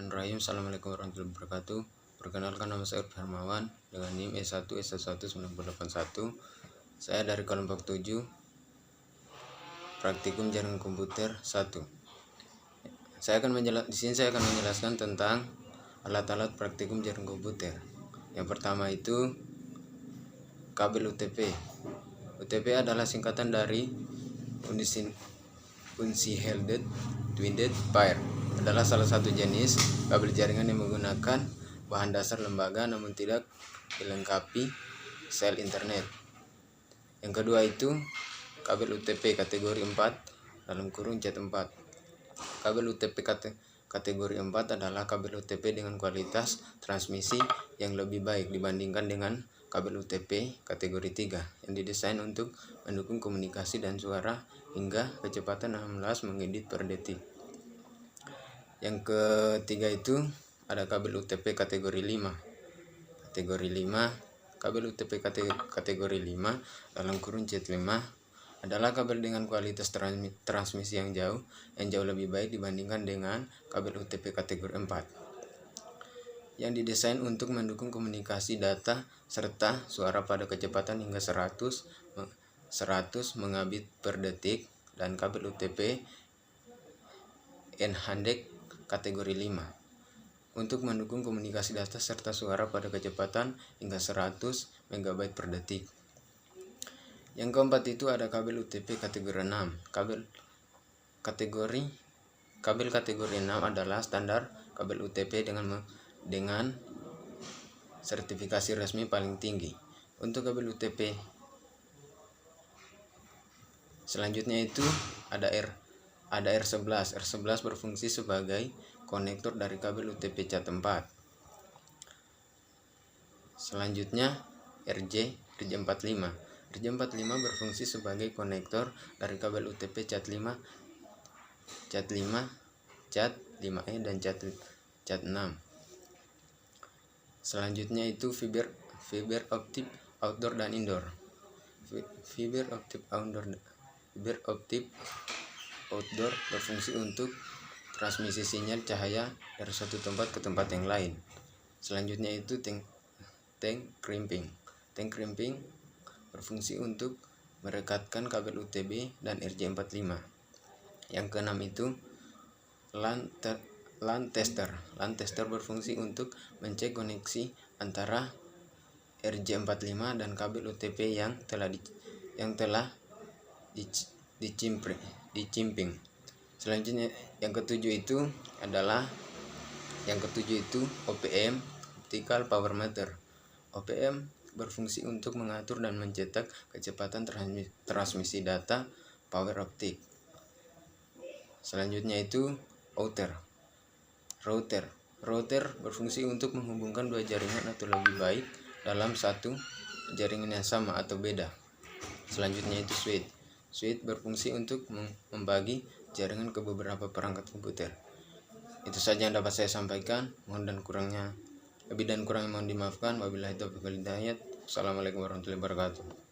Bismillahirrahmanirrahim. Assalamualaikum warahmatullahi wabarakatuh. Perkenalkan, nama saya Hermawan dengan NIM S1S1981. Saya dari kelompok 7 Praktikum Jaringan Komputer 1. Di sini saya akan menjelaskan tentang alat-alat praktikum jaringan komputer. Yang pertama itu kabel UTP. UTP adalah singkatan dari Unsighted Twisted Pair. Adalah salah satu jenis kabel jaringan yang menggunakan bahan dasar lembaga namun tidak dilengkapi sel internet. Yang kedua itu kabel UTP kategori 4 (Z4). Kabel UTP kategori 4 adalah kabel UTP dengan kualitas transmisi yang lebih baik dibandingkan dengan kabel UTP kategori 3 yang didesain untuk mendukung komunikasi dan suara hingga kecepatan 16 megabit per detik. Yang ketiga itu ada kabel UTP kategori 5. Kabel UTP kategori 5 (Z5) adalah kabel dengan kualitas transmisi yang jauh lebih baik dibandingkan dengan kabel UTP kategori 4 yang didesain untuk mendukung komunikasi data serta suara pada kecepatan hingga 100 megabit per detik, dan kabel UTP Enhanced kategori 5 untuk mendukung komunikasi data serta suara pada kecepatan hingga 100 MB per detik. Yang keempat itu ada kabel UTP kategori 6. Kabel kategori 6 adalah standar kabel UTP dengan sertifikasi resmi paling tinggi. Untuk kabel UTP selanjutnya itu ada R11. R11 berfungsi sebagai konektor dari kabel UTP Cat4. Selanjutnya RJ45. RJ45 berfungsi sebagai konektor dari kabel UTP Cat5, Cat5e dan Cat6. Selanjutnya itu fiber optik outdoor dan indoor. Fiber optik outdoor berfungsi untuk transmisi sinyal cahaya dari suatu tempat ke tempat yang lain. Selanjutnya itu tank crimping. Tank crimping berfungsi untuk merekatkan kabel UTB dan RJ45. Yang keenam itu LAN tester. LAN tester berfungsi untuk mencek koneksi antara RJ45 dan kabel UTP yang telah dicimping. Selanjutnya yang ketujuh itu OPM, Optical Power Meter. OPM berfungsi untuk mengatur dan mencetak kecepatan transmisi data power optik. Selanjutnya itu router berfungsi untuk menghubungkan dua jaringan atau lebih baik dalam satu jaringan yang sama atau beda. Selanjutnya itu switch berfungsi untuk membagi jaringan ke beberapa perangkat komputer. Itu saja yang dapat saya sampaikan. Lebih dan kurangnya mohon dimaafkan. Wabillahi taufiq wal hidayah. Assalamualaikum warahmatullahi wabarakatuh.